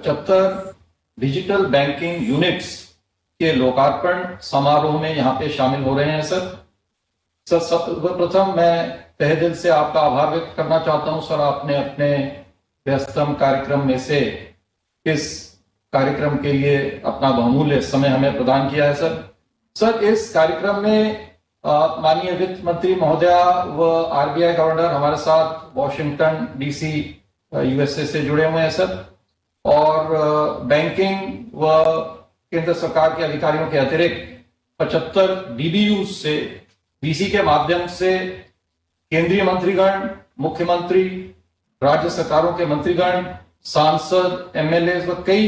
75 digital banking units के लोकार्पण समारोह में यहाँ पे शामिल हो रहे हैं सर। सर्वप्रथम मैं तहे दिल से आपका आभार व्यक्त करना चाहता हूं सर, आपने अपने व्यस्तम कार्यक्रम में से इस कार्यक्रम के लिए अपना बहुमूल्य समय हमें प्रदान किया है सर। इस कार्यक्रम में माननीय वित्त मंत्री महोदया व आरबीआई गवर्नर हमारे साथ वॉशिंगटन डीसी यूएसए से जुड़े हुए हैं सर, और बैंकिंग व केंद्र सरकार के अधिकारियों के अतिरिक्त 75 डीबीयू से बीसी के माध्यम से केंद्रीय मंत्रीगण, मुख्यमंत्री, राज्य सरकारों के मंत्रीगण, सांसद, एमएलए व कई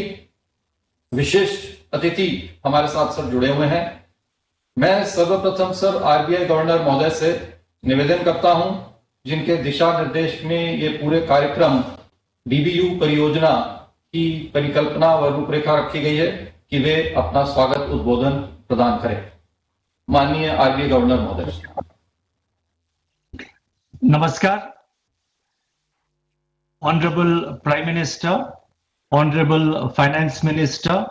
विशिष्ट अतिथि हमारे साथ सर जुड़े हुए हैं। मैं सर्वप्रथम सर आरबीआई गवर्नर महोदय से निवेदन करता हूं, जिनके दिशा निर्देश में ये पूरे कार्यक्रम डीबीयू परियोजना की परिकल्पना व रूपरेखा रखी गई है, कि वे अपना स्वागत उद्बोधन प्रदान करें। माननीय आरबीआई गवर्नर महोदय। नमस्कार। Honorable Prime Minister, Honorable Finance Minister,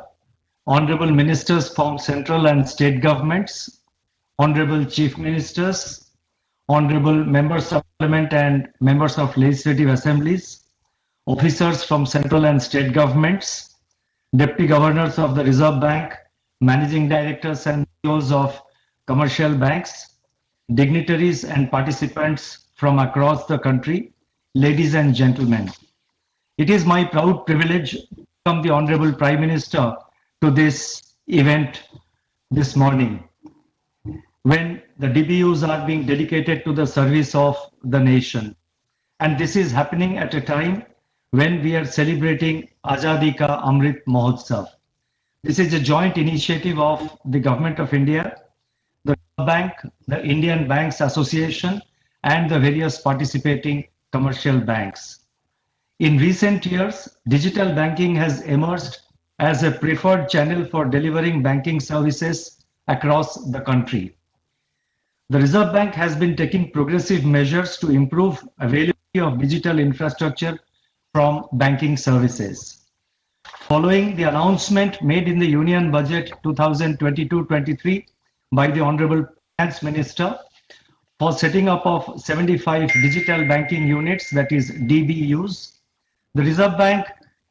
Honorable Ministers from Central and State Governments, Honorable Chief Ministers, Honorable Members of Parliament and Members of Legislative Assemblies, Officers from Central and State Governments, Deputy Governors of the Reserve Bank, Managing Directors and CEOs of commercial banks, dignitaries and participants from across the country, ladies and gentlemen. It is my proud privilege to welcome the Honorable Prime Minister to this event this morning, when the DBUs are being dedicated to the service of the nation. And this is happening at a time when we are celebrating Azadi Ka Amrit Mahotsav. This is a joint initiative of the Government of India, the Bank, the Indian Banks Association, and the various participating commercial banks. In recent years, digital banking has emerged as a preferred channel for delivering banking services across the country. The Reserve Bank has been taking progressive measures to improve availability of digital infrastructure from banking services. Following the announcement made in the Union Budget 2022-23 by the Honorable Finance Minister for setting up of 75 digital banking units, that is DBUs, the Reserve Bank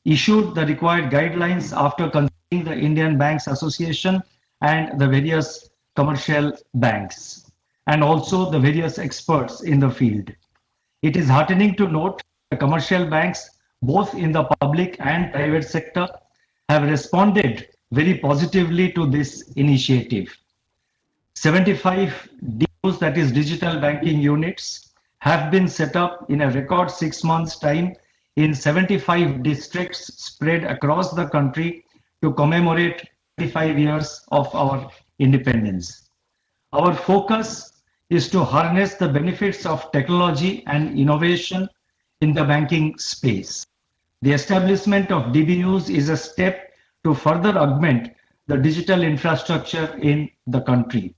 issued the required guidelines after consulting the Indian Banks Association and the various commercial banks, and also the various experts in the field. It is heartening to note the commercial banks, both in the public and private sector, have responded very positively to this initiative. 75 DBUs, that is digital banking units, have been set up in a record 6 months' time in 75 districts spread across the country to commemorate 25 years of our independence. Our focus is to harness the benefits of technology and innovation in the banking space. The establishment of DBUs is a step to further augment the digital infrastructure in the country.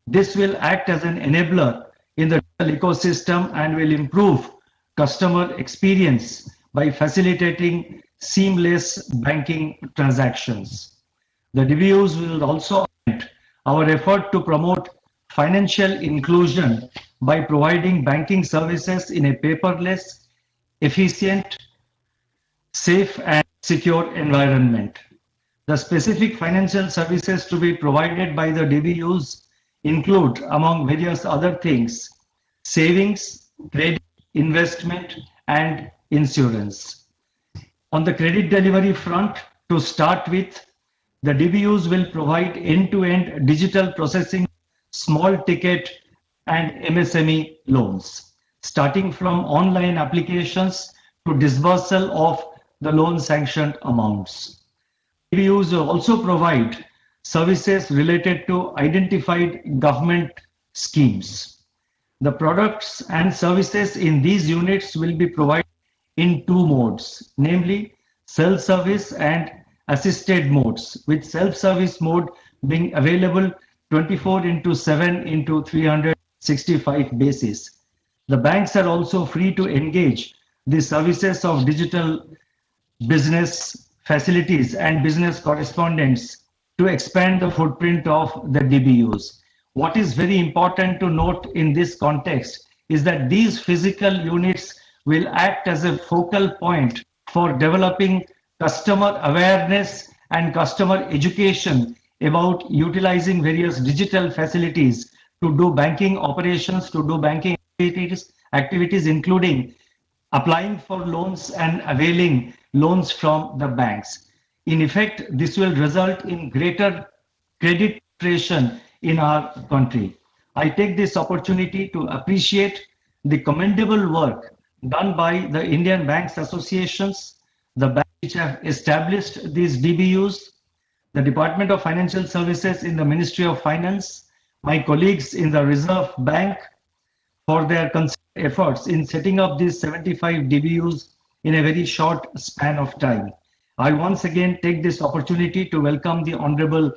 This will act as an enabler in the digital ecosystem and will improve customer experience by facilitating seamless banking transactions. The DBUs will also augment our effort to promote financial inclusion by providing banking services in a paperless, efficient, safe and secure environment. The specific financial services to be provided by the DBUs include, among various other things, savings, credit, investment, and insurance. On the credit delivery front, to start with, the DBUs will provide end-to-end digital processing, small ticket, and MSME loans, starting from online applications to disbursal of the loan sanctioned amounts. DBUs will also provide services related to identified government schemes. The products and services in these units will be provided in two modes, namely self-service and assisted modes, with self-service mode being available 24/7/365 basis. The banks are also free to engage the services of digital business facilities and business correspondents to expand the footprint of the DBUs. What is very important to note in this context is that these physical units will act as a focal point for developing customer awareness and customer education about utilizing various digital facilities to do banking operations, to do banking activities including applying for loans and availing loans from the banks. In effect, this will result in greater credit penetration in our country. I take this opportunity to appreciate the commendable work done by the Indian Banks Associations, the banks which have established these DBUs, the Department of Financial Services in the Ministry of Finance, my colleagues in the Reserve Bank for their efforts in setting up these 75 DBUs in a very short span of time. I once again take this opportunity to welcome the Honorable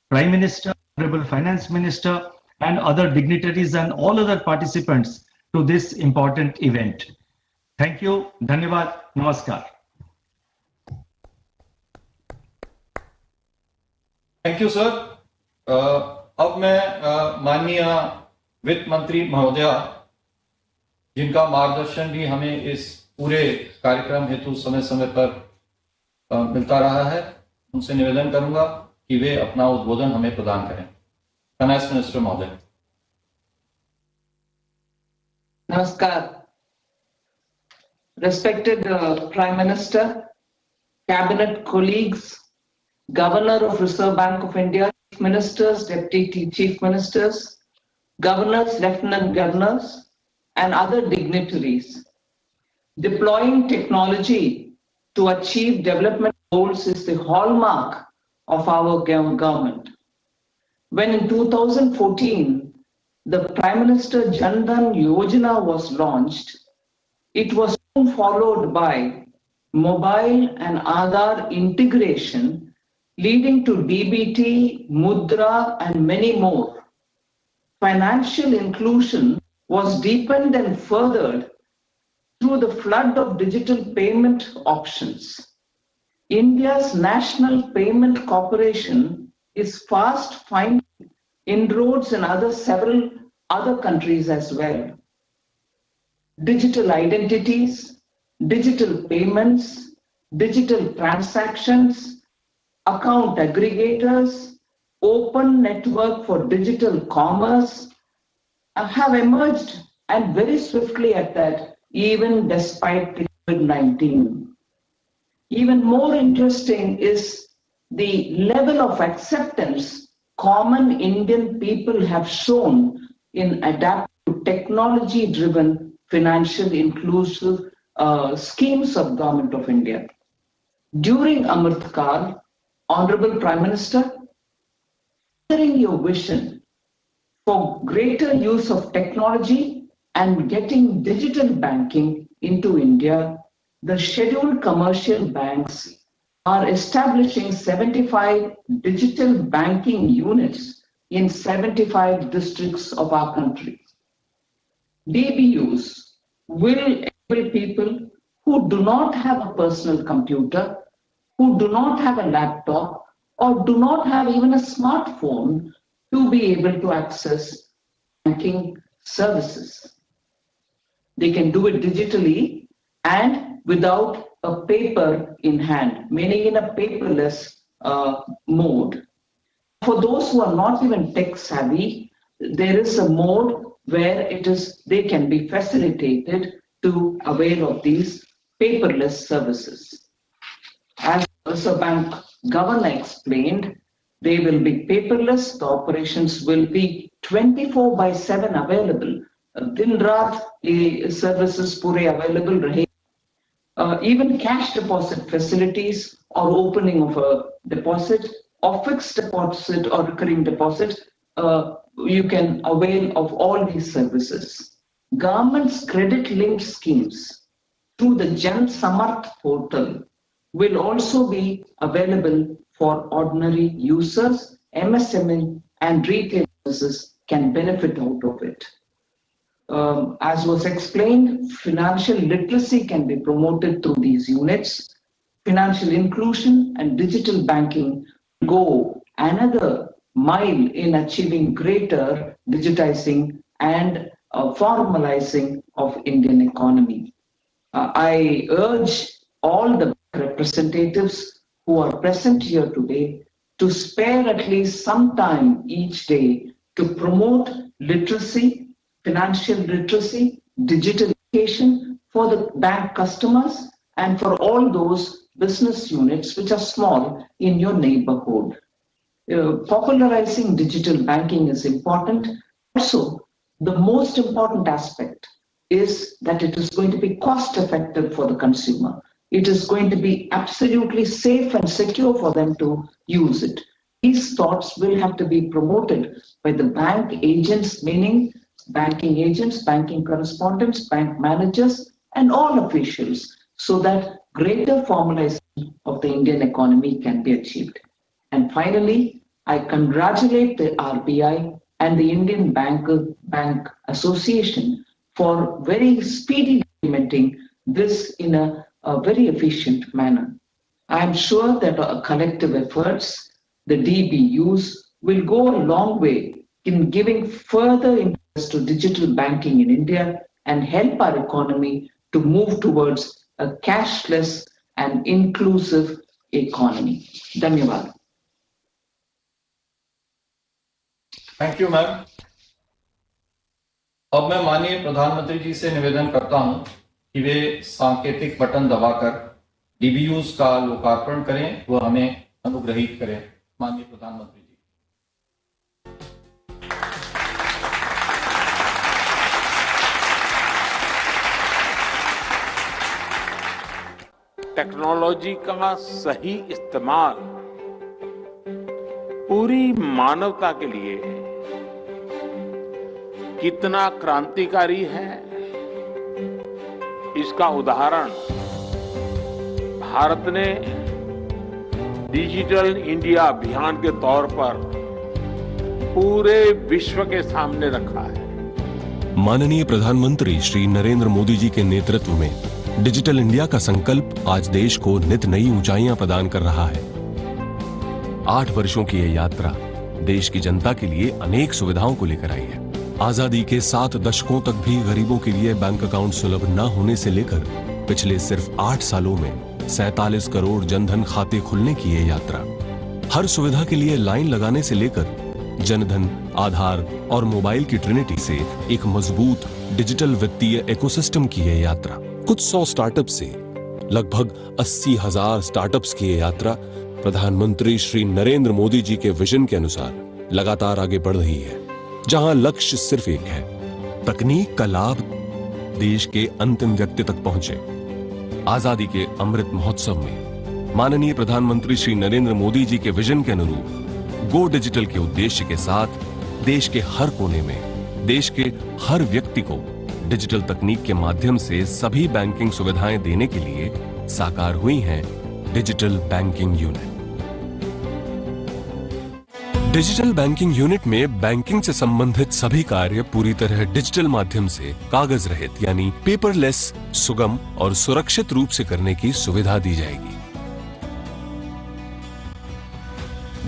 Prime Minister, Honorable Finance Minister, and other dignitaries and all other participants to this important event. Thank you. Dhanyavad. Namaskar. Thank you sir. अब मैं माननीय वित्त मंत्री महोदया, जिनका मार्गदर्शन भी हमें इस पूरे कार्यक्रम हेतु समय समय पर मिलता रहा है, उनसे निवेदन करूंगा कि वे अपना उद्बोधन हमें प्रदान करें। फाइनेंस मिनिस्टर महोदय। Namaskar. Respected Prime Minister, Cabinet colleagues, Governor of Reserve Bank of India, Chief Ministers, Deputy Chief Ministers, Governors, Lieutenant Governors, and other dignitaries. Deploying technology to achieve development goals is the hallmark of our government. When in 2014, the Prime Minister Jan Dhan Yojana was launched, it was soon followed by mobile and Aadhaar integration, leading to DBT, Mudra, and many more. Financial inclusion was deepened and furthered through the flood of digital payment options. India's National Payment Corporation is fast finding inroads in several other countries as well. Digital identities, digital payments, digital transactions, account aggregators, open network for digital commerce have emerged, and very swiftly at that, even despite COVID-19. Even more interesting is the level of acceptance common Indian people have shown in adapting to technology-driven financial inclusive schemes of Government of India. During Amrit Kaal, Honorable Prime Minister, sharing your vision for greater use of technology and getting digital banking into India, the scheduled commercial banks are establishing 75 digital banking units in 75 districts of our country. DBUs will enable people who do not have a personal computer, who do not have a laptop, or do not have even a smartphone to be able to access banking services. They can do it digitally and without a paper in hand, meaning in a paperless mode. For those who are not even tech savvy, there is a mode where they can be facilitated to avail of these paperless services. As the Reserve Bank Governor explained, they will be paperless. The operations will be 24/7 available. Din Raat services pure available rahe. Even cash deposit facilities or opening of a deposit or fixed deposit or recurring deposit, you can avail of all these services. Government's credit-linked schemes through the Jan Samarth portal will also be available for ordinary users. MSME and retail businesses can benefit out of it. As was explained, financial literacy can be promoted through these units. financial inclusion and digital banking go another mile in achieving greater digitizing and formalizing of Indian economy. I urge all the representatives who are present here today to spare at least some time each day to promote literacy, financial literacy, digital education for the bank customers and for all those business units which are small in your neighborhood. Popularizing digital banking is important. Also, the most important aspect is that it is going to be cost effective for the consumer. It is going to be absolutely safe and secure for them to use it. These thoughts will have to be promoted by the bank agents, meaning banking agents, banking correspondents, bank managers, and all officials, so that greater formalization of the Indian economy can be achieved. And finally, I congratulate the RBI and the Indian Bank Association for very speedily implementing this in a very efficient manner. I am sure that our collective efforts, the DBUs, will go a long way in giving further impetus to digital banking in India and help our economy to move towards a cashless and inclusive economy. Dhanyavad. Thank you ma'am. अब मैं माननीय प्रधानमंत्री जी से निवेदन करता हूं कि वे सांकेतिक बटन दबाकर डीबीयूज का लोकार्पण करें, वह हमें अनुग्रहित करें। माननीय प्रधानमंत्री जी। टेक्नोलॉजी का सही इस्तेमाल पूरी मानवता के लिए कितना क्रांतिकारी है, इसका उदाहरण भारत ने डिजिटल इंडिया अभियान के तौर पर पूरे विश्व के सामने रखा है। माननीय प्रधानमंत्री श्री नरेंद्र मोदी जी के नेतृत्व में डिजिटल इंडिया का संकल्प आज देश को नित नई ऊंचाइयां प्रदान कर रहा है। 8 वर्षों की यह यात्रा देश की जनता के लिए अनेक सुविधाओं को लेकर आई है। आजादी के 7 दशकों तक भी गरीबों के लिए बैंक अकाउंट सुलभ न होने से लेकर पिछले सिर्फ 8 सालों में 47 करोड़ जनधन खाते खुलने की ये यात्रा, हर सुविधा के लिए लाइन लगाने से लेकर जनधन, आधार और मोबाइल की ट्रिनिटी से एक मजबूत डिजिटल वित्तीय इकोसिस्टम की ये यात्रा, कुछ 100 स्टार्टअप से लगभग 80,000 स्टार्टअप्स की ये यात्रा प्रधानमंत्री श्री नरेंद्र मोदी जी के विजन के अनुसार लगातार आगे बढ़ रही है, जहां लक्ष्य सिर्फ एक है, तकनीक का लाभ देश के अंतिम व्यक्ति तक पहुंचे। आजादी के अमृत महोत्सव में माननीय प्रधानमंत्री श्री नरेंद्र मोदी जी के विजन के अनुरूप गो डिजिटल के उद्देश्य के साथ देश के हर कोने में देश के हर व्यक्ति को डिजिटल तकनीक के माध्यम से सभी बैंकिंग सुविधाएं देने के लिए साकार हुई है digital banking unit. Digital banking unit में बैंकिंग से संबंधित सभी कार्य पूरी तरह डिजिटल माध्यम से कागज रहित यानी पेपरलेस, सुगम और सुरक्षित रूप से करने की सुविधा दी जाएगी।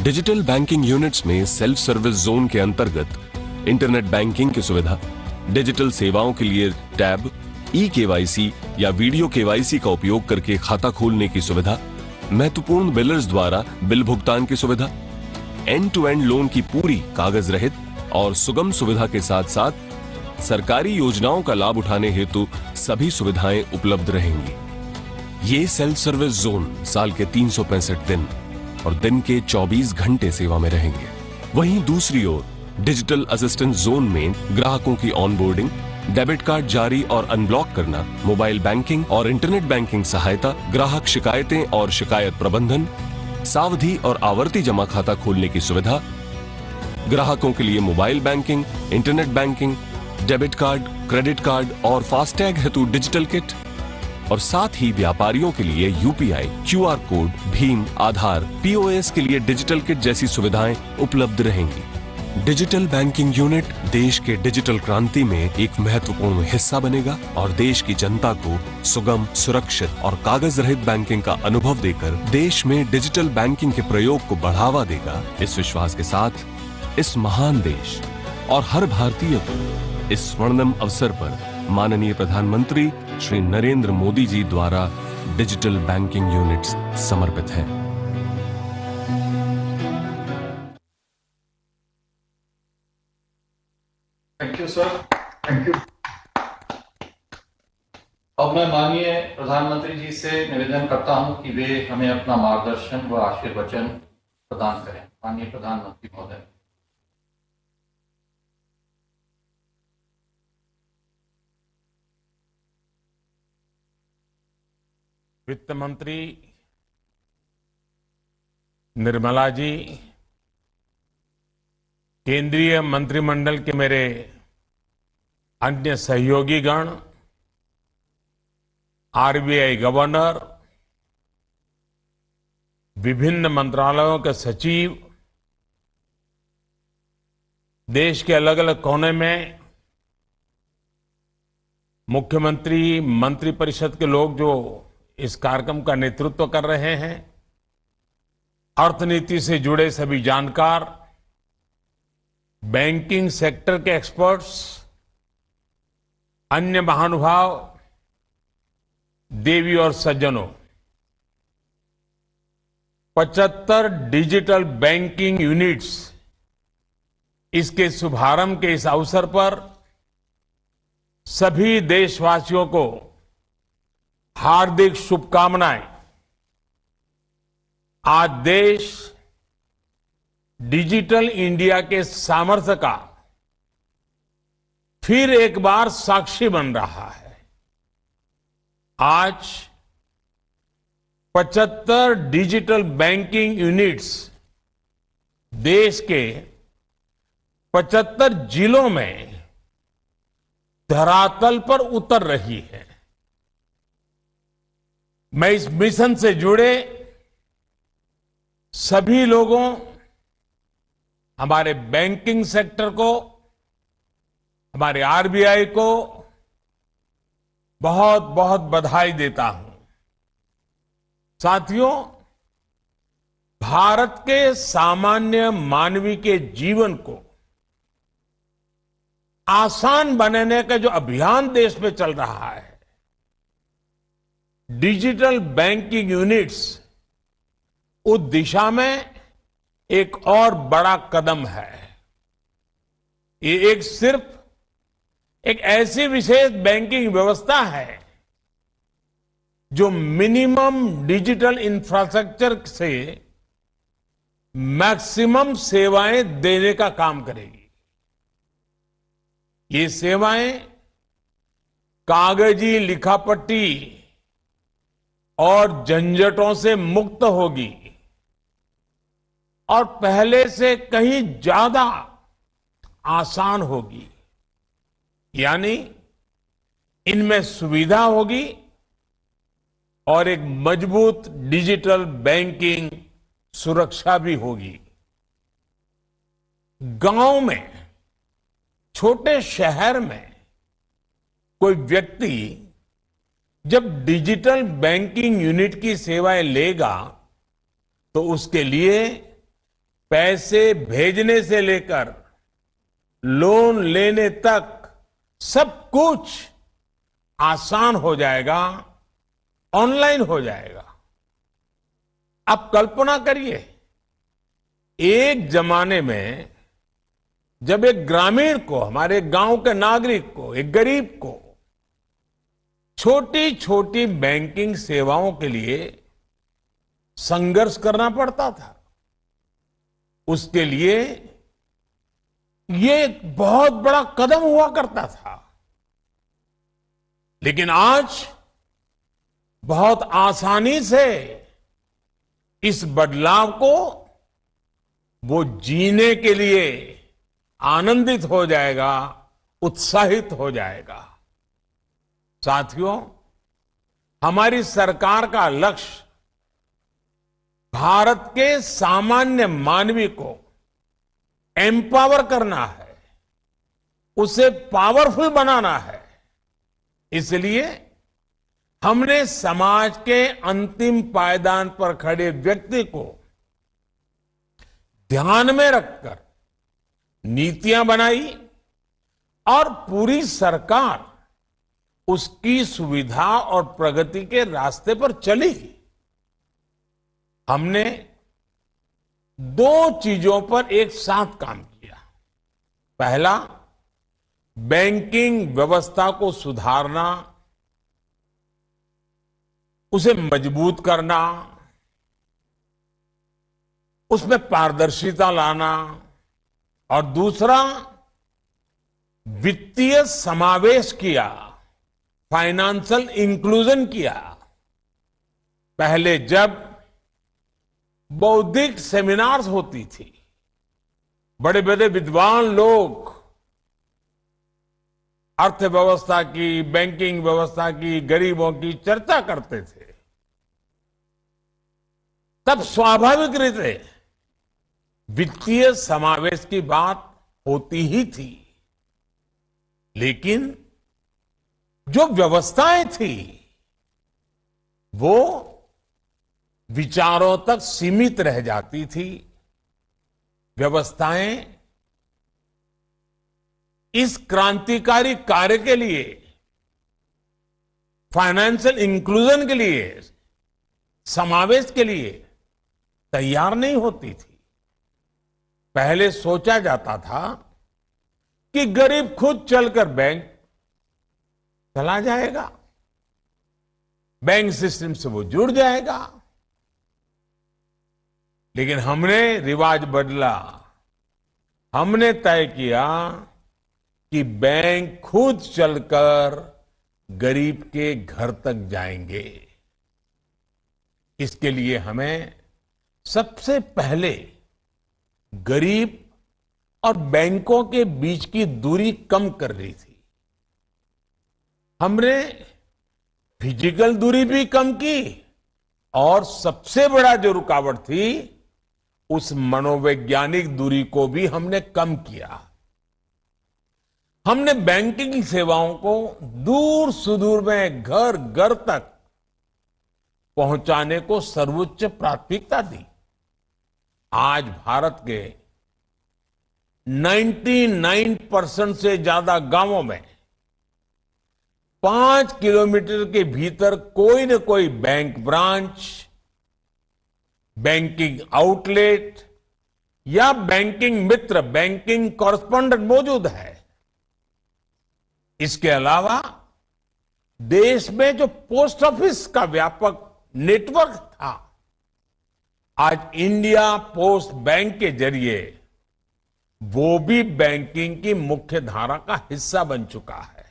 डिजिटल बैंकिंग यूनिट्स में सेल्फ सर्विस जोन के अंतर्गत इंटरनेट बैंकिंग की सुविधा, डिजिटल सेवाओं के लिए टैब, ई-केवाईसी या वीडियो केवाईसी का उपयोग करके खाता खोलने की सुविधा, महत्वपूर्ण बिलर्स द्वारा बिल भुगतान की सुविधा, एंड टू एंड लोन की पूरी कागज रहित और सुगम सुविधा के साथ साथ सरकारी योजनाओं का लाभ उठाने हेतु सभी सुविधाएं उपलब्ध रहेंगी। ये सेल्फ सर्विस जोन साल के 365 दिन और दिन के 24 घंटे सेवा में रहेंगे। वहीं दूसरी ओर डिजिटल असिस्टेंस जोन में ग्राहकों की ऑनबोर्डिंग, डेबिट कार्ड जारी और अनब्लॉक करना, मोबाइल बैंकिंग और इंटरनेट बैंकिंग सहायता, ग्राहक शिकायतें और शिकायत प्रबंधन, सावधि और आवर्ती जमा खाता खोलने की सुविधा, ग्राहकों के लिए mobile banking, internet banking, debit card, credit card और फास्टैग हेतु डिजिटल किट और साथ ही व्यापारियों के लिए यूपीआई, क्यूआर कोड, भीम, आधार, पीओएस के लिए डिजिटल किट जैसी सुविधाएं उपलब्ध रहेंगी। डिजिटल बैंकिंग यूनिट देश के डिजिटल क्रांति में एक महत्वपूर्ण हिस्सा बनेगा और देश की जनता को सुगम, सुरक्षित और कागज रहित बैंकिंग का अनुभव देकर देश में डिजिटल बैंकिंग के प्रयोग को बढ़ावा देगा। इस विश्वास के साथ इस महान देश और हर भारतीय को इस स्वर्णिम अवसर पर माननीय प्रधानमंत्री श्री नरेंद्र मोदी जी द्वारा डिजिटल बैंकिंग यूनिट्स समर्पित है। Thank you sir, thank you. अब मैं माननीय प्रधानमंत्री जी से निवेदन करता हूं कि वे हमें अपना मार्गदर्शन व आशीर्वचन प्रदान करें। माननीय प्रधानमंत्री महोदय। वित्त मंत्री निर्मला जी, केंद्रीय मंत्रिमंडल के मेरे अन्य सहयोगी गण, आरबीआई गवर्नर, विभिन्न मंत्रालयों के सचिव, देश के अलग अलग कोने में मुख्यमंत्री, मंत्रिपरिषद के लोग जो इस कार्यक्रम का नेतृत्व कर रहे हैं, अर्थनीति से जुड़े सभी जानकार, बैंकिंग सेक्टर के एक्सपर्ट्स, अन्य महानुभाव, देवी और सज्जनों, 75 डिजिटल बैंकिंग यूनिट्स, इसके शुभारंभ के इस अवसर पर सभी देशवासियों को हार्दिक शुभकामनाएं। आज देश डिजिटल इंडिया के सामर्थ्य का फिर एक बार साक्षी बन रहा है। आज 75 डिजिटल बैंकिंग यूनिट्स देश के 75 जिलों में धरातल पर उतर रही है। मैं इस मिशन से जुड़े सभी लोगों, हमारे बैंकिंग सेक्टर को, हमारे आरबीआई को बहुत बहुत बधाई देता हूं। साथियों, भारत के सामान्य मानवी के जीवन को आसान बनाने का जो अभियान देश में चल रहा है, डिजिटल बैंकिंग यूनिट्स उस दिशा में एक और बड़ा कदम है। ये सिर्फ एक ऐसी विशेष बैंकिंग व्यवस्था है जो मिनिमम डिजिटल इंफ्रास्ट्रक्चर से मैक्सिमम सेवाएं देने का काम करेगी। ये सेवाएं कागजी लिखापट्टी और झंझटों से मुक्त होगी और पहले से कहीं ज्यादा आसान होगी। यानी इनमें सुविधा होगी और एक मजबूत डिजिटल बैंकिंग सुरक्षा भी होगी। गांव में, छोटे शहर में कोई व्यक्ति जब डिजिटल बैंकिंग यूनिट की सेवाएं लेगा तो उसके लिए पैसे भेजने से लेकर लोन लेने तक सब कुछ आसान हो जाएगा, ऑनलाइन हो जाएगा। आप कल्पना करिए, एक जमाने में जब एक ग्रामीण को, हमारे गांव के नागरिक को, एक गरीब को छोटी छोटी बैंकिंग सेवाओं के लिए संघर्ष करना पड़ता था, उसके लिए ये एक बहुत बड़ा कदम हुआ करता था। लेकिन आज बहुत आसानी से इस बदलाव को वो जीने के लिए आनंदित हो जाएगा, उत्साहित हो जाएगा। साथियों, हमारी सरकार का लक्ष्य भारत के सामान्य मानवी को एम्पावर करना है, उसे पावरफुल बनाना है। इसलिए हमने समाज के अंतिम पायदान पर खड़े व्यक्ति को ध्यान में रखकर नीतियां बनाई और पूरी सरकार उसकी सुविधा और प्रगति के रास्ते पर चली। हमने दो चीजों पर एक साथ काम किया। पहला, बैंकिंग व्यवस्था को सुधारना, उसे मजबूत करना, उसमें पारदर्शिता लाना, और दूसरा, वित्तीय समावेश किया, फाइनेंशियल इंक्लूजन किया। पहले जब बौद्धिक सेमिनार्स होती थी, बड़े बड़े विद्वान लोग अर्थव्यवस्था की, बैंकिंग व्यवस्था की, गरीबों की चर्चा करते थे, तब स्वाभाविक रीते वित्तीय समावेश की बात होती ही थी। लेकिन जो व्यवस्थाएं थी वो विचारों तक सीमित रह जाती थी। व्यवस्थाएं इस क्रांतिकारी कार्य के लिए, फाइनेंशियल इंक्लूजन के लिए, समावेश के लिए तैयार नहीं होती थी। पहले सोचा जाता था कि गरीब खुद चलकर बैंक चला जाएगा, बैंक सिस्टम से वो जुड़ जाएगा। लेकिन हमने रिवाज बदला। हमने तय किया कि बैंक खुद चलकर गरीब के घर तक जाएंगे। इसके लिए हमें सबसे पहले गरीब और बैंकों के बीच की दूरी कम करनी थी। हमने फिजिकल दूरी भी कम की, और सबसे बड़ा जो रुकावट थी, उस मनोवैज्ञानिक दूरी को भी हमने कम किया। हमने बैंकिंग सेवाओं को दूर सुदूर में, घर घर तक पहुंचाने को सर्वोच्च प्राथमिकता दी। आज भारत के 99% से ज्यादा गांवों में 5 किलोमीटर के भीतर कोई न कोई बैंक ब्रांच, बैंकिंग आउटलेट या बैंकिंग मित्र, बैंकिंग कॉरेस्पॉन्डेंट मौजूद है। इसके अलावा देश में जो पोस्ट ऑफिस का व्यापक नेटवर्क था, आज इंडिया पोस्ट बैंक के जरिए वो भी बैंकिंग की मुख्य धारा का हिस्सा बन चुका है।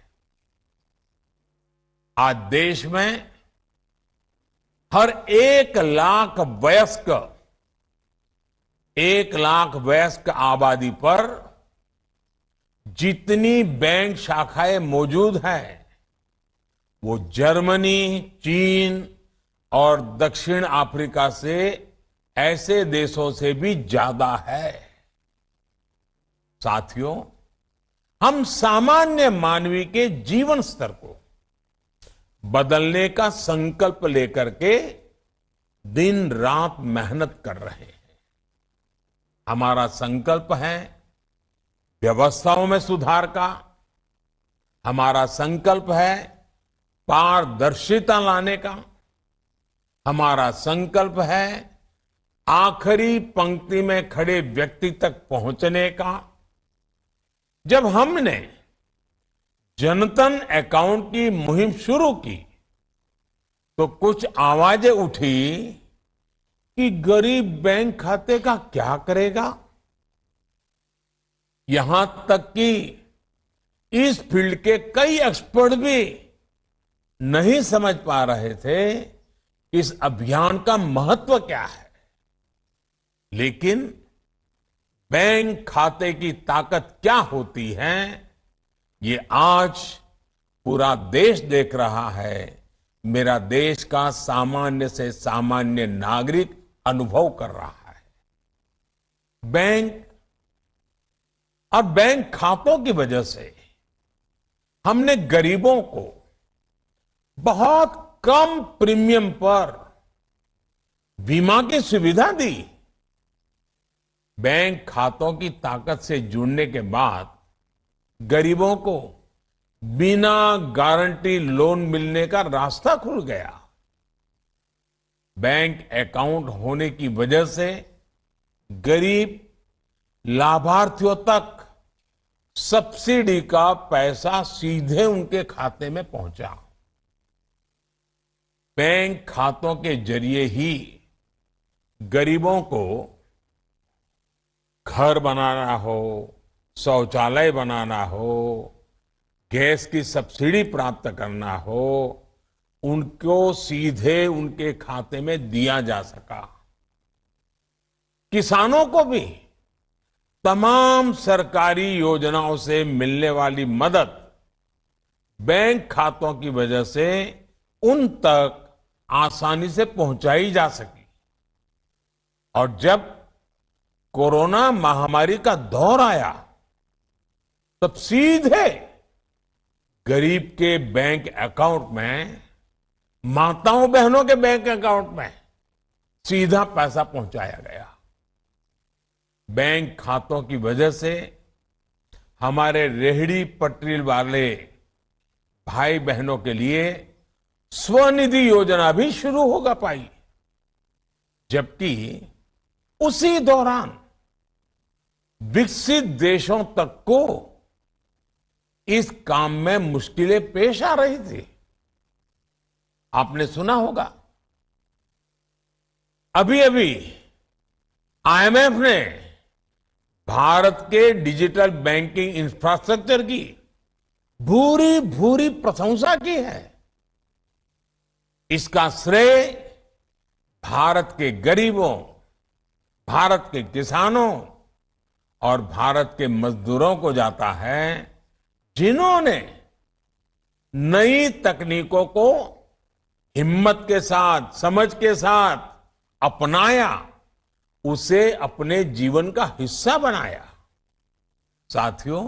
आज देश में हर 1 लाख वयस्क आबादी पर जितनी बैंक शाखाएं मौजूद हैं, वो जर्मनी, चीन और दक्षिण अफ्रीका से ऐसे देशों से भी ज्यादा है। साथियों, हम सामान्य मानवी के जीवन स्तर को बदलने का संकल्प लेकर के दिन रात मेहनत कर रहे हैं। हमारा संकल्प है व्यवस्थाओं में सुधार का, हमारा संकल्प है पारदर्शिता लाने का, हमारा संकल्प है आखिरी पंक्ति में खड़े व्यक्ति तक पहुंचने का। जब हमने जनधन अकाउंट की मुहिम शुरू की तो कुछ आवाजें उठी कि गरीब बैंक खाते का क्या करेगा। यहां तक कि इस फील्ड के कई एक्सपर्ट भी नहीं समझ पा रहे थे इस अभियान का महत्व क्या है। लेकिन बैंक खाते की ताकत क्या होती है, ये आज पूरा देश देख रहा है। मेरा देश का सामान्य से सामान्य नागरिक अनुभव कर रहा है। बैंक और बैंक खातों की वजह से हमने गरीबों को बहुत कम प्रीमियम पर बीमा की सुविधा दी। बैंक खातों की ताकत से जुड़ने के बाद गरीबों को बिना गारंटी लोन मिलने का रास्ता खुल गया। बैंक अकाउंट होने की वजह से गरीब लाभार्थियों तक सब्सिडी का पैसा सीधे उनके खाते में पहुंचा। बैंक खातों के जरिए ही गरीबों को घर बनाना हो, शौचालय बनाना हो, गैस की सब्सिडी प्राप्त करना हो, उनको सीधे उनके खाते में दिया जा सका। किसानों को भी तमाम सरकारी योजनाओं से मिलने वाली मदद बैंक खातों की वजह से उन तक आसानी से पहुंचाई जा सकी। और जब कोरोना महामारी का दौर आया तब सीधे गरीब के बैंक अकाउंट में, माताओं बहनों के बैंक अकाउंट में सीधा पैसा पहुंचाया गया। बैंक खातों की वजह से हमारे रेहड़ी पटरी वाले भाई बहनों के लिए स्वनिधि योजना भी शुरू होगा पाई। जबकि उसी दौरान विकसित देशों तक को इस काम में मुश्किलें पेश आ रही थी। आपने सुना होगा, अभी अभी आईएमएफ ने भारत के डिजिटल बैंकिंग इंफ्रास्ट्रक्चर की भूरी भूरी प्रशंसा की है। इसका श्रेय भारत के गरीबों, भारत के किसानों और भारत के मजदूरों को जाता है, जिन्होंने नई तकनीकों को हिम्मत के साथ, समझ के साथ अपनाया, उसे अपने जीवन का हिस्सा बनाया। साथियों,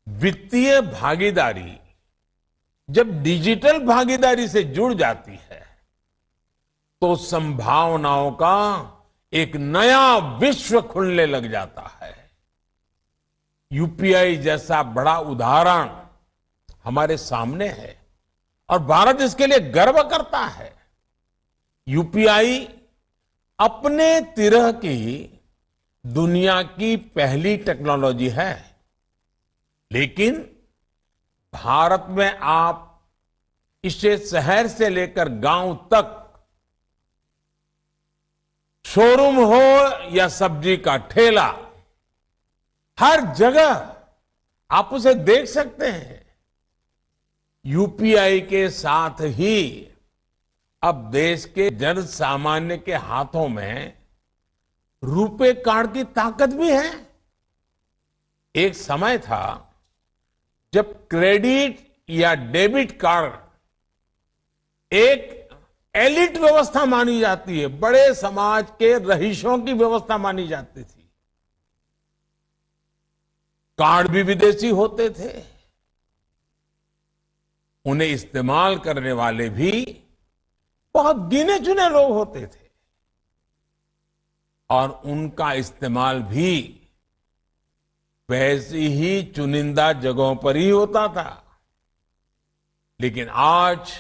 वित्तीय भागीदारी जब डिजिटल भागीदारी से जुड़ जाती है तो संभावनाओं का एक नया विश्व खुलने लग जाता है। यूपीआई जैसा बड़ा उदाहरण हमारे सामने है और भारत इसके लिए गर्व करता है। यूपीआई अपने तरह की दुनिया की पहली टेक्नोलॉजी है, लेकिन भारत में आप इसे शहर से लेकर गांव तक, शोरूम हो या सब्जी का ठेला, हर जगह आप उसे देख सकते हैं। यूपीआई के साथ ही अब देश के जन सामान्य के हाथों में रुपे कार्ड की ताकत भी है। एक समय था जब क्रेडिट या डेबिट कार्ड एक एलिट व्यवस्था मानी जाती है, बड़े समाज के रईसों की व्यवस्था मानी जाती थी। कार्ड भी विदेशी होते थे, उन्हें इस्तेमाल करने वाले भी बहुत गिने चुने लोग होते थे और उनका इस्तेमाल भी वैसी ही चुनिंदा जगहों पर ही होता था। लेकिन आज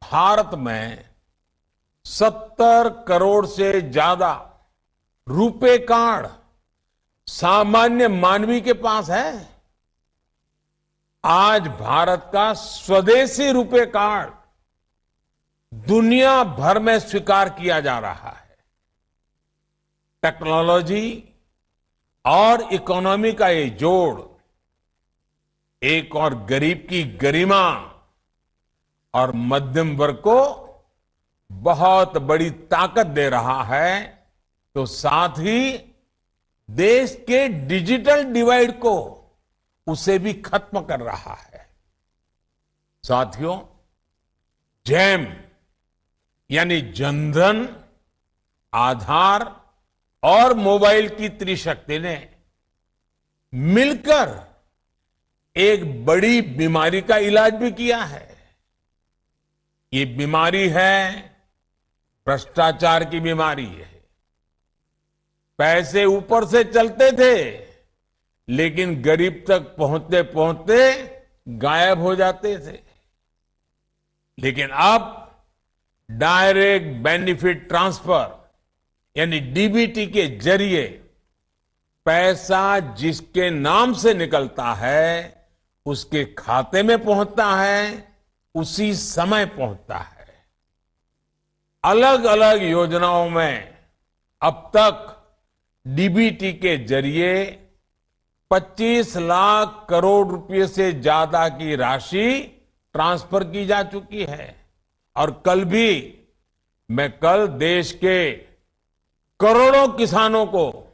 भारत में 70 करोड़ से ज्यादा रुपे कार्ड सामान्य मानवी के पास है। आज भारत का स्वदेशी रुपे कार्ड दुनिया भर में स्वीकार किया जा रहा है। टेक्नोलॉजी और इकोनॉमी का ये जोड़ एक और गरीब की गरिमा और मध्यम वर्ग को बहुत बड़ी ताकत दे रहा है, तो साथ ही देश के डिजिटल डिवाइड को, उसे भी खत्म कर रहा है। साथियों, जैम यानी जनधन, आधार और मोबाइल की त्रिशक्ति ने मिलकर एक बड़ी बीमारी का इलाज भी किया है। ये बीमारी है भ्रष्टाचार की बीमारी है। पैसे ऊपर से चलते थे, लेकिन गरीब तक पहुंचते पहुंचते गायब हो जाते थे। लेकिन अब डायरेक्ट बेनिफिट ट्रांसफर यानी डीबीटी के जरिए पैसा जिसके नाम से निकलता है उसके खाते में पहुंचता है, उसी समय पहुंचता है। अलग अलग योजनाओं में अब तक डीबीटी के जरिए 25 लाख करोड़ रुपए से ज्यादा की राशि ट्रांसफर की जा चुकी है। और मैं कल देश के करोड़ों किसानों को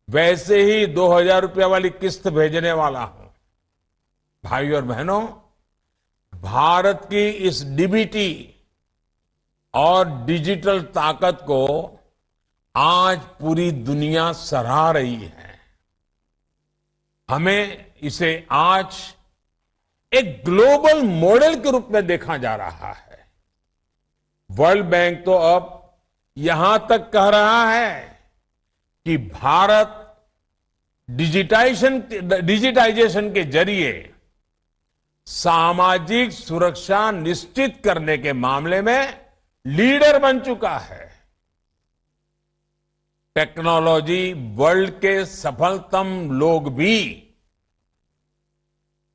वैसे ही 2,000 रुपए वाली किस्त भेजने वाला हूं। भाइयों और बहनों, भारत की इस डीबीटी और डिजिटल ताकत को आज पूरी दुनिया सराह रही है। हमें इसे आज एक ग्लोबल मॉडल के रूप में देखा जा रहा है। वर्ल्ड बैंक तो अब यहां तक कह रहा है कि भारत डिजिटाइजेशन के जरिए सामाजिक सुरक्षा निश्चित करने के मामले में लीडर बन चुका है। टेक्नोलॉजी वर्ल्ड के सफलतम लोग भी,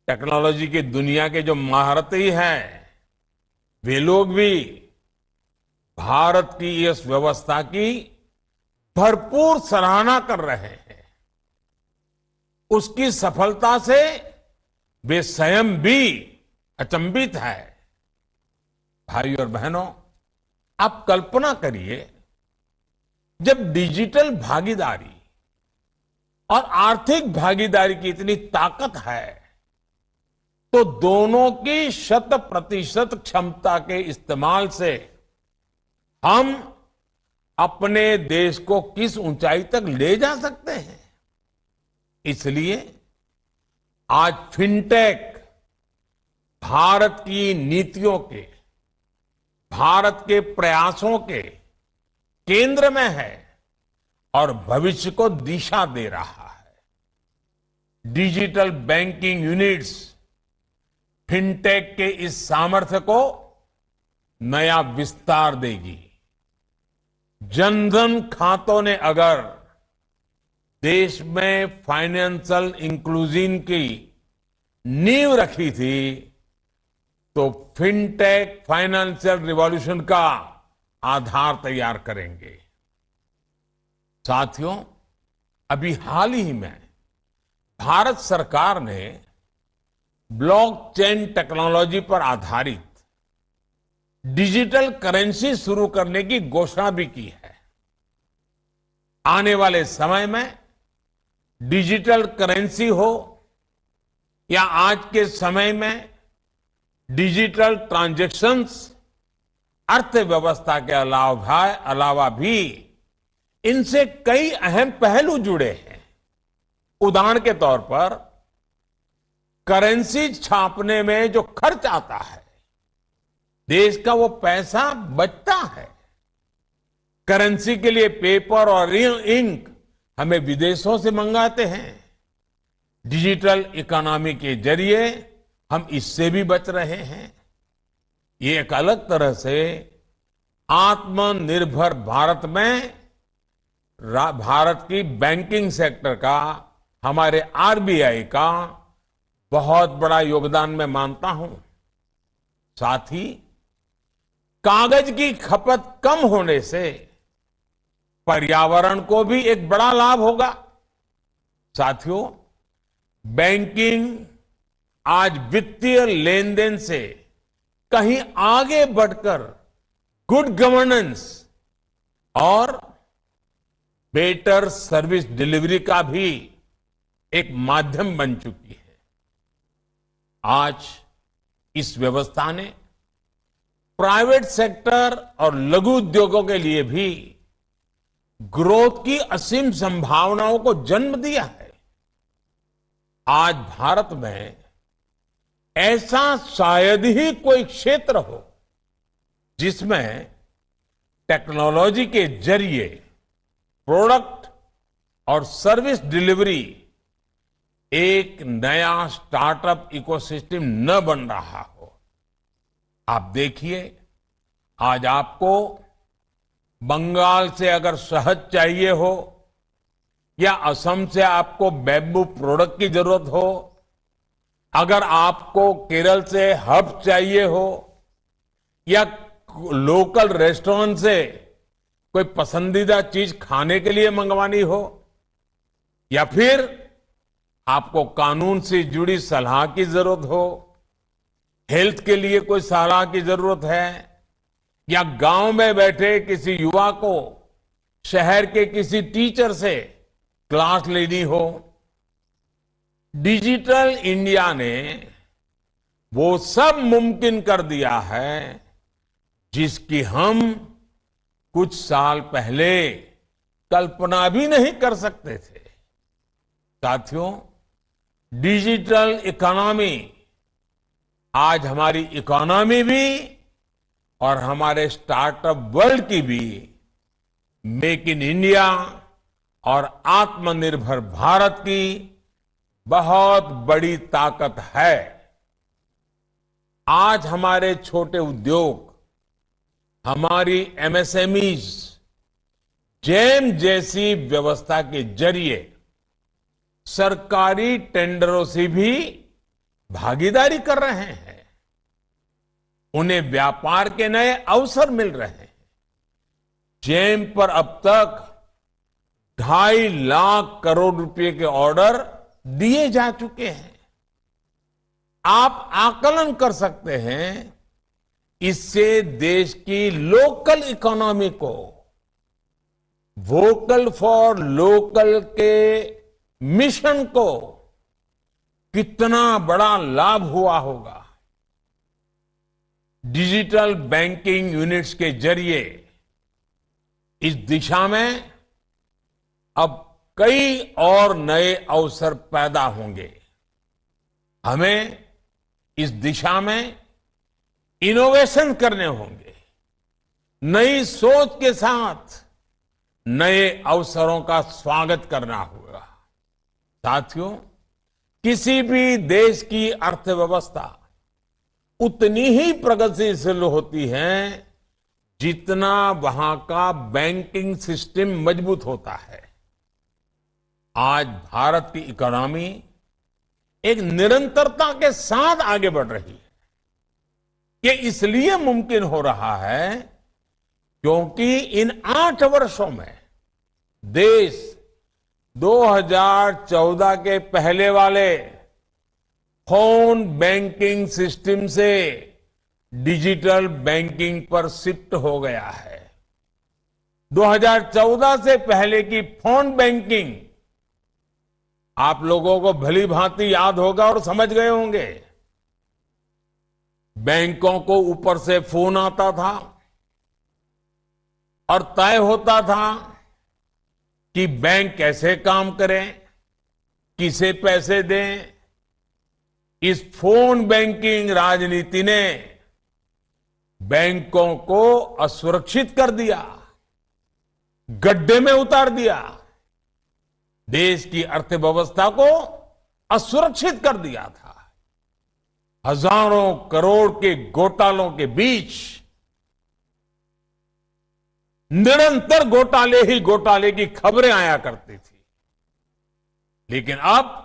टेक्नोलॉजी की दुनिया के जो महारथी हैं, वे लोग भी भारत की इस व्यवस्था की भरपूर सराहना कर रहे हैं। उसकी सफलता से वे स्वयं भी अचंभित है। भाइयों और बहनों, आप कल्पना करिए, जब डिजिटल भागीदारी और आर्थिक भागीदारी की इतनी ताकत है, तो दोनों की 100% क्षमता के इस्तेमाल से हम अपने देश को किस ऊंचाई तक ले जा सकते हैं। इसलिए आज फिनटेक भारत की नीतियों के, भारत के प्रयासों के केंद्र में है और भविष्य को दिशा दे रहा है। डिजिटल बैंकिंग यूनिट्स फिनटेक के इस सामर्थ्य को नया विस्तार देगी। जनधन खातों ने अगर देश में फाइनेंशियल इंक्लूजन की नींव रखी थी, तो फिनटेक फाइनेंशियल रिवॉल्यूशन का आधार तैयार करेंगे। साथियों, अभी हाल ही में भारत सरकार ने ब्लॉकचेन टेक्नोलॉजी पर आधारित डिजिटल करेंसी शुरू करने की घोषणा भी की है। आने वाले समय में डिजिटल करेंसी हो या आज के समय में डिजिटल ट्रांजैक्शंस, अर्थव्यवस्था के अलावा भी इनसे कई अहम पहलू जुड़े हैं। उदाहरण के तौर पर करेंसी छापने में जो खर्च आता है, देश का वो पैसा बचता है। करेंसी के लिए पेपर और इंक हमें विदेशों से मंगाते हैं। डिजिटल इकोनॉमी के जरिए हम इससे भी बच रहे हैं। ये एक अलग तरह से आत्मनिर्भर भारत में भारत की बैंकिंग सेक्टर का, हमारे आरबीआई का बहुत बड़ा योगदान मैं मानता हूं। साथ ही कागज की खपत कम होने से पर्यावरण को भी एक बड़ा लाभ होगा। साथियों, बैंकिंग आज वित्तीय लेन देन से कहीं आगे बढ़कर गुड गवर्नेंस और बेटर सर्विस डिलीवरी का भी एक माध्यम बन चुकी है। आज इस व्यवस्था ने प्राइवेट सेक्टर और लघु उद्योगों के लिए भी ग्रोथ की असीम संभावनाओं को जन्म दिया है। आज भारत में ऐसा शायद ही कोई क्षेत्र हो जिसमें टेक्नोलॉजी के जरिए प्रोडक्ट और सर्विस डिलीवरी एक नया स्टार्टअप इकोसिस्टम न बन रहा हो। आप देखिए, आज आपको बंगाल से अगर शहद चाहिए हो या असम से आपको बैम्बू प्रोडक्ट की जरूरत हो, अगर आपको केरल से हर्ब चाहिए हो या लोकल रेस्टोरेंट से कोई पसंदीदा चीज खाने के लिए मंगवानी हो, या फिर आपको कानून से जुड़ी सलाह की जरूरत हो, हेल्थ के लिए कोई सलाह की जरूरत है, या गांव में बैठे किसी युवा को शहर के किसी टीचर से क्लास लेनी हो, डिजिटल इंडिया ने वो सब मुमकिन कर दिया है जिसकी हम कुछ साल पहले कल्पना भी नहीं कर सकते थे। साथियों, डिजिटल इकोनॉमी आज हमारी इकोनॉमी भी और हमारे स्टार्टअप वर्ल्ड की भी मेक इन इंडिया और आत्मनिर्भर भारत की बहुत बड़ी ताकत है। आज हमारे छोटे उद्योग, हमारी एमएसएमईज जेम जैसी व्यवस्था के जरिए सरकारी टेंडरों से भी भागीदारी कर रहे हैं। उन्हें व्यापार के नए अवसर मिल रहे हैं। जेम पर अब तक 2.5 लाख करोड़ रुपए के ऑर्डर दिए जा चुके हैं। आप आकलन कर सकते हैं, इससे देश की लोकल इकोनॉमी को वोकल फॉर लोकल के मिशन को कितना बड़ा लाभ हुआ होगा। डिजिटल बैंकिंग यूनिट्स के जरिए इस दिशा में अब कई और नए अवसर पैदा होंगे। हमें इस दिशा में इनोवेशन करने होंगे। नई सोच के साथ नए अवसरों का स्वागत करना होगा। साथियों, किसी भी देश की अर्थव्यवस्था उतनी ही प्रगतिशील होती है जितना वहां का बैंकिंग सिस्टम मजबूत होता है। आज भारत की इकोनॉमी एक निरंतरता के साथ आगे बढ़ रही है। ये इसलिए मुमकिन हो रहा है क्योंकि इन 8 वर्षों में देश 2014 के पहले वाले फोन बैंकिंग सिस्टम से डिजिटल बैंकिंग पर शिफ्ट हो गया है। 2014 से पहले की फोन बैंकिंग आप लोगों को भली भांति याद होगा और समझ गए होंगे। बैंकों को ऊपर से फोन आता था और तय होता था कि बैंक कैसे काम करें, किसे पैसे दें। इस फोन बैंकिंग राजनीति ने बैंकों को असुरक्षित कर दिया, गड्ढे में उतार दिया, देश की अर्थव्यवस्था को असुरक्षित कर दिया था। हजारों करोड़ के घोटालों के बीच निरंतर घोटाले ही घोटाले की खबरें आया करती थी। लेकिन अब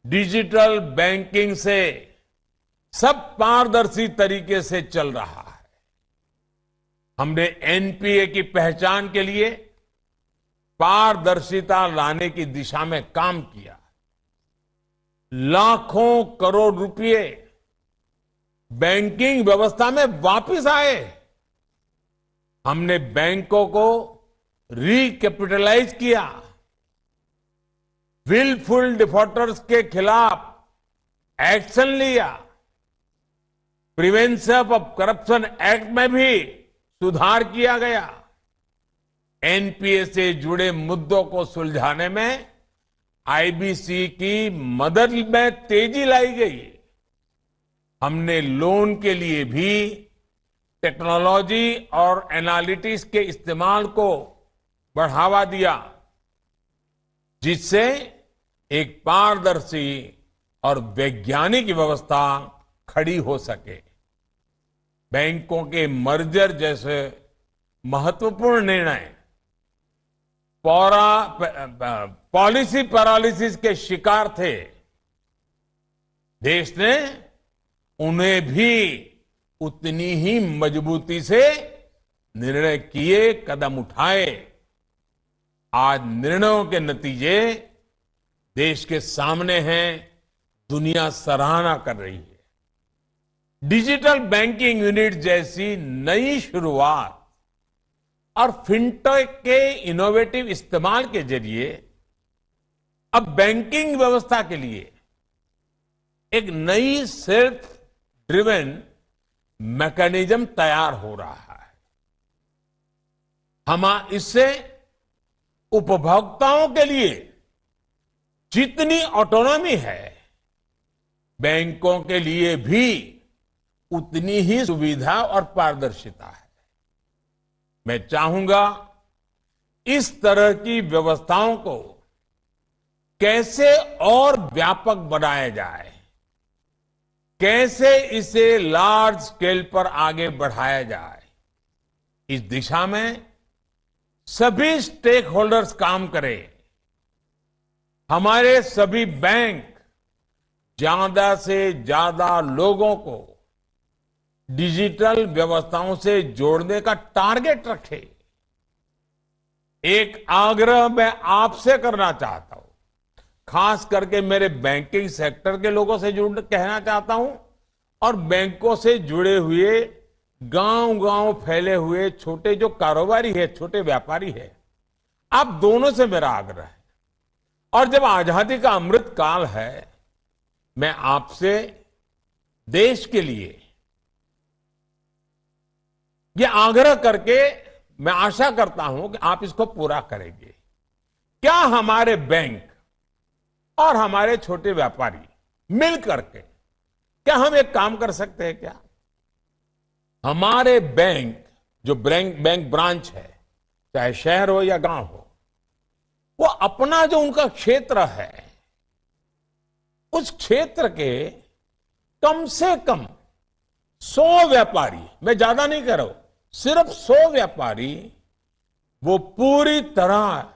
डिजिटल बैंकिंग से सब पारदर्शी तरीके से चल रहा है। हमने एनपीए की पहचान के लिए पारदर्शिता लाने की दिशा में काम किया। लाखों करोड़ रुपए बैंकिंग व्यवस्था में वापस आए। हमने बैंकों को रिकैपिटलाइज किया। विलफुल डिफॉल्टर्स के खिलाफ एक्शन लिया। प्रिवेंशन ऑफ करप्शन एक्ट में भी सुधार किया गया। एनपीए से जुड़े मुद्दों को सुलझाने में आईबीसी की मदद में तेजी लाई गई। हमने लोन के लिए भी टेक्नोलॉजी और एनालिटिक्स के इस्तेमाल को बढ़ावा दिया, जिससे एक पारदर्शी और वैज्ञानिक व्यवस्था खड़ी हो सके। बैंकों के मर्जर जैसे महत्वपूर्ण निर्णय पॉलिसी पैरालिसिस के शिकार थे। देश ने उन्हें भी उतनी ही मजबूती से निर्णय किए, कदम उठाए। आज निर्णयों के नतीजे देश के सामने हैं, दुनिया सराहना कर रही है। डिजिटल बैंकिंग यूनिट जैसी नई शुरुआत और फिनटेक के इनोवेटिव इस्तेमाल के जरिए अब बैंकिंग व्यवस्था के लिए एक नई सेल्फ ड्रिवन मैकेनिज्म तैयार हो रहा है। हम इससे उपभोक्ताओं के लिए जितनी ऑटोनॉमी है, बैंकों के लिए भी उतनी ही सुविधा और पारदर्शिता है। मैं चाहूंगा इस तरह की व्यवस्थाओं को कैसे और व्यापक बनाया जाए, कैसे इसे लार्ज स्केल पर आगे बढ़ाया जाए। इस दिशा में सभी स्टेक होल्डर्स काम करें। हमारे सभी बैंक ज्यादा से ज्यादा लोगों को डिजिटल व्यवस्थाओं से जोड़ने का टारगेट रखें। एक आग्रह मैं आपसे करना चाहता हूं, खास करके मेरे बैंकिंग सेक्टर के लोगों से कहना चाहता हूं, और बैंकों से जुड़े हुए गांव-गांव फैले हुए छोटे जो कारोबारी है, छोटे व्यापारी है, आप दोनों से मेरा आग्रह है। और जब आजादी का अमृत काल है, मैं आपसे देश के लिए यह आग्रह करके मैं आशा करता हूं कि आप इसको पूरा करेंगे। क्या हमारे बैंक और हमारे छोटे व्यापारी मिल करके क्या हम एक काम कर सकते हैं? क्या हमारे बैंक जो बैंक ब्रांच है, चाहे शहर हो या गांव हो, वो अपना जो उनका क्षेत्र है, उस क्षेत्र के कम से कम 100 व्यापारी, मैं ज्यादा नहीं कह रहा हूं, सिर्फ 100 व्यापारी वो पूरी तरह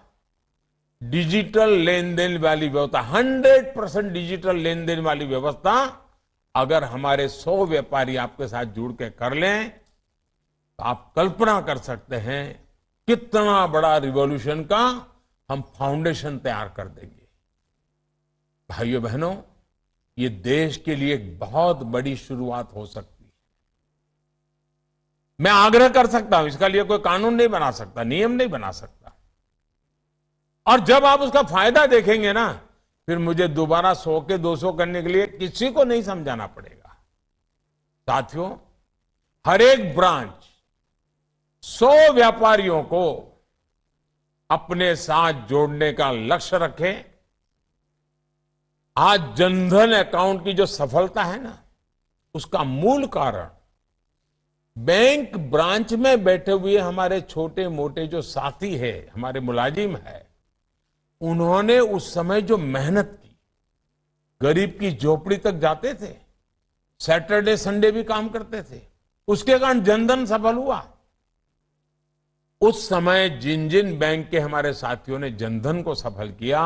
डिजिटल लेन देन वाली व्यवस्था, 100% डिजिटल लेन देन वाली व्यवस्था अगर हमारे 100 व्यापारी आपके साथ जुड़ के कर लें, तो आप कल्पना कर सकते हैं कितना बड़ा रिवॉल्यूशन का हम फाउंडेशन तैयार कर देंगे। भाइयों बहनों, ये देश के लिए एक बहुत बड़ी शुरुआत हो सकती है। मैं आग्रह कर सकता हूं, इसका लिए कोई कानून नहीं बना सकता, नियम नहीं बना सकता, और जब आप उसका फायदा देखेंगे ना, फिर मुझे दोबारा 100 के 200 करने के लिए किसी को नहीं समझाना पड़ेगा। साथियों, हर एक ब्रांच 100 व्यापारियों को अपने साथ जोड़ने का लक्ष्य रखे। आज जनधन अकाउंट की जो सफलता है ना, उसका मूल कारण बैंक ब्रांच में बैठे हुए हमारे छोटे मोटे जो साथी है, हमारे मुलाजिम है, उन्होंने उस समय जो मेहनत की, गरीब की झोपड़ी तक जाते थे, सैटरडे संडे भी काम करते थे, उसके कारण जनधन सफल हुआ। उस समय जिन जिन बैंक के हमारे साथियों ने जनधन को सफल किया,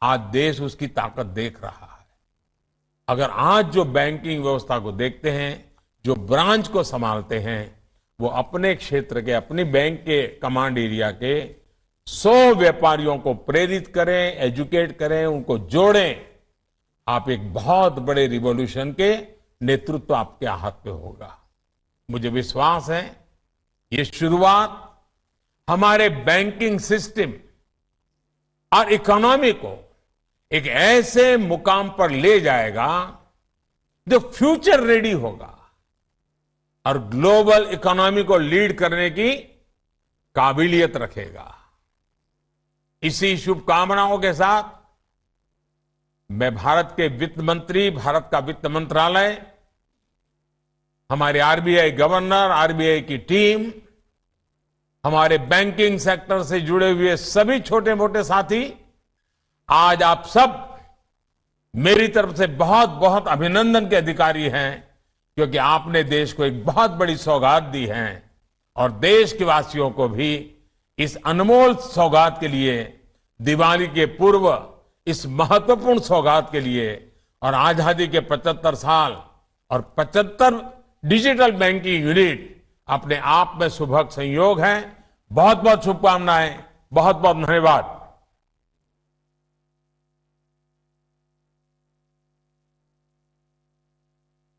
आज देश उसकी ताकत देख रहा है। अगर आज जो बैंकिंग व्यवस्था को देखते हैं, जो ब्रांच को संभालते हैं, वो अपने क्षेत्र के, अपनी बैंक के कमांड एरिया के 100 व्यापारियों को प्रेरित करें, एजुकेट करें, उनको जोड़ें, आप एक बहुत बड़े रिवॉल्यूशन के नेतृत्व आपके हाथ पे होगा। मुझे विश्वास है ये शुरुआत हमारे बैंकिंग सिस्टम और इकोनॉमी को एक ऐसे मुकाम पर ले जाएगा जो फ्यूचर रेडी होगा और ग्लोबल इकोनॉमी को लीड करने की काबिलियत रखेगा। इसी शुभकामनाओं के साथ मैं भारत के वित्त मंत्री, भारत का वित्त मंत्रालय, हमारे आरबीआई गवर्नर, आरबीआई की टीम, हमारे बैंकिंग सेक्टर से जुड़े हुए सभी छोटे मोटे साथी, आज आप सब मेरी तरफ से बहुत बहुत अभिनंदन के अधिकारी हैं, क्योंकि आपने देश को एक बहुत बड़ी सौगात दी है और देश के वासियों को भी इस अनमोल सौगात के लिए, दिवाली के पूर्व इस महत्वपूर्ण सौगात के लिए और आजादी के 75 साल और 75 डिजिटल बैंकिंग यूनिट अपने आप में सुभग संयोग है। बहुत बहुत शुभकामनाएं, बहुत बहुत धन्यवाद।